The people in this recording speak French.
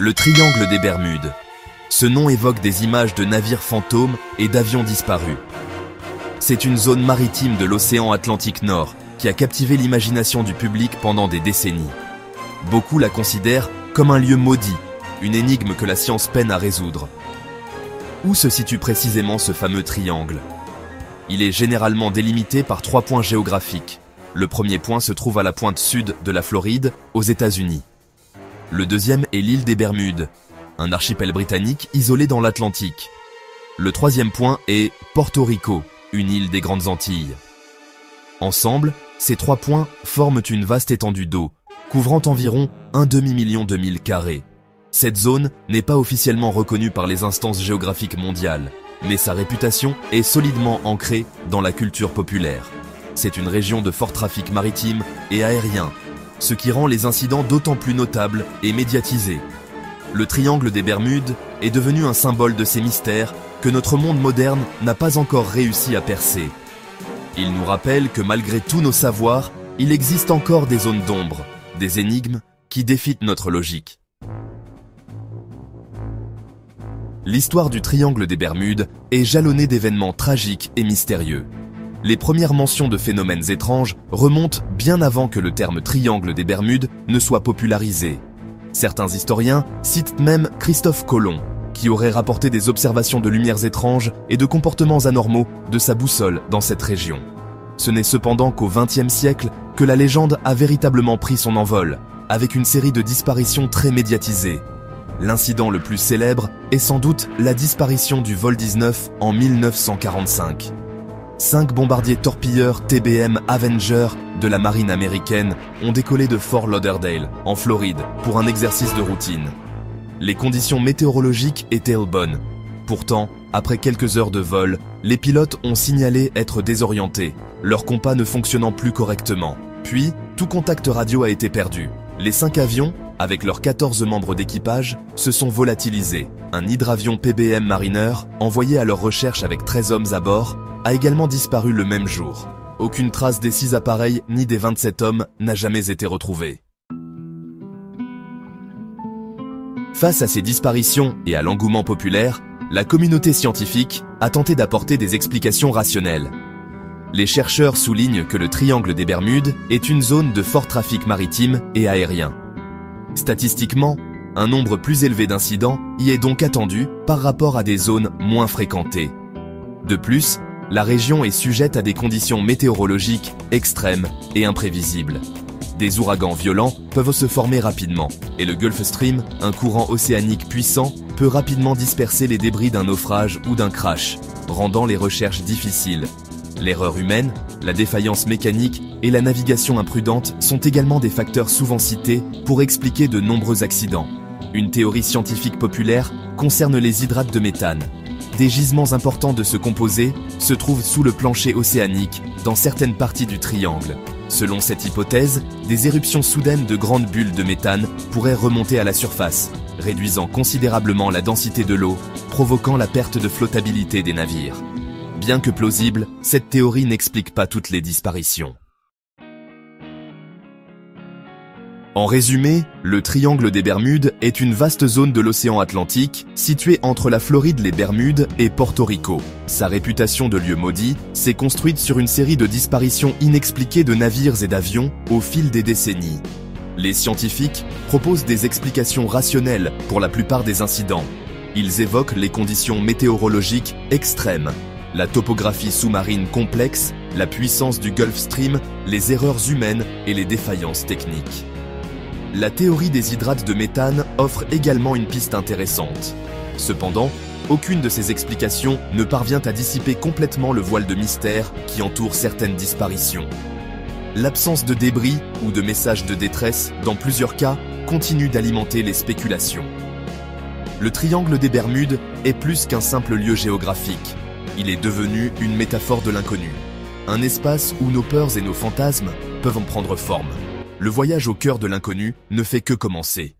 Le triangle des Bermudes. Ce nom évoque des images de navires fantômes et d'avions disparus. C'est une zone maritime de l'océan Atlantique Nord qui a captivé l'imagination du public pendant des décennies. Beaucoup la considèrent comme un lieu maudit, une énigme que la science peine à résoudre. Où se situe précisément ce fameux triangle? Il est généralement délimité par 3 points géographiques. Le premier point se trouve à la pointe sud de la Floride, aux États-Unis. Le deuxième est l'île des Bermudes, un archipel britannique isolé dans l'Atlantique. Le troisième point est Porto Rico, une île des Grandes Antilles. Ensemble, ces 3 points forment une vaste étendue d'eau, couvrant environ un demi-million de milles carrés. Cette zone n'est pas officiellement reconnue par les instances géographiques mondiales, mais sa réputation est solidement ancrée dans la culture populaire. C'est une région de fort trafic maritime et aérien, ce qui rend les incidents d'autant plus notables et médiatisés. Le triangle des Bermudes est devenu un symbole de ces mystères que notre monde moderne n'a pas encore réussi à percer. Il nous rappelle que malgré tous nos savoirs, il existe encore des zones d'ombre, des énigmes qui défient notre logique. L'histoire du triangle des Bermudes est jalonnée d'événements tragiques et mystérieux. Les premières mentions de phénomènes étranges remontent bien avant que le terme triangle des Bermudes ne soit popularisé. Certains historiens citent même Christophe Colomb, qui aurait rapporté des observations de lumières étranges et de comportements anormaux de sa boussole dans cette région. Ce n'est cependant qu'au XXe siècle que la légende a véritablement pris son envol, avec une série de disparitions très médiatisées. L'incident le plus célèbre est sans doute la disparition du vol 19 en 1945. 5 bombardiers torpilleurs TBM Avenger de la marine américaine ont décollé de Fort Lauderdale, en Floride, pour un exercice de routine. Les conditions météorologiques étaient bonnes. Pourtant, après quelques heures de vol, les pilotes ont signalé être désorientés, leur compas ne fonctionnant plus correctement. Puis, tout contact radio a été perdu. Les 5 avions, avec leurs 14 membres d'équipage, se sont volatilisés. Un hydravion PBM Mariner, envoyé à leur recherche avec 13 hommes à bord, a également disparu le même jour. Aucune trace des 6 appareils ni des 27 hommes n'a jamais été retrouvée. Face à ces disparitions et à l'engouement populaire, la communauté scientifique a tenté d'apporter des explications rationnelles. Les chercheurs soulignent que le triangle des Bermudes est une zone de fort trafic maritime et aérien. Statistiquement, un nombre plus élevé d'incidents y est donc attendu par rapport à des zones moins fréquentées. De plus, la région est sujette à des conditions météorologiques extrêmes et imprévisibles. Des ouragans violents peuvent se former rapidement, et le Gulf Stream, un courant océanique puissant, peut rapidement disperser les débris d'un naufrage ou d'un crash, rendant les recherches difficiles. L'erreur humaine, la défaillance mécanique et la navigation imprudente sont également des facteurs souvent cités pour expliquer de nombreux accidents. Une théorie scientifique populaire concerne les hydrates de méthane. Des gisements importants de ce composé se trouvent sous le plancher océanique dans certaines parties du triangle. Selon cette hypothèse, des éruptions soudaines de grandes bulles de méthane pourraient remonter à la surface, réduisant considérablement la densité de l'eau, provoquant la perte de flottabilité des navires. Bien que plausible, cette théorie n'explique pas toutes les disparitions. En résumé, le triangle des Bermudes est une vaste zone de l'océan Atlantique située entre la Floride, les Bermudes et Porto Rico. Sa réputation de lieu maudit s'est construite sur une série de disparitions inexpliquées de navires et d'avions au fil des décennies. Les scientifiques proposent des explications rationnelles pour la plupart des incidents. Ils évoquent les conditions météorologiques extrêmes, la topographie sous-marine complexe, la puissance du Gulf Stream, les erreurs humaines et les défaillances techniques. La théorie des hydrates de méthane offre également une piste intéressante. Cependant, aucune de ces explications ne parvient à dissiper complètement le voile de mystère qui entoure certaines disparitions. L'absence de débris ou de messages de détresse, dans plusieurs cas, continue d'alimenter les spéculations. Le triangle des Bermudes est plus qu'un simple lieu géographique. Il est devenu une métaphore de l'inconnu, un espace où nos peurs et nos fantasmes peuvent en prendre forme. Le voyage au cœur de l'inconnu ne fait que commencer.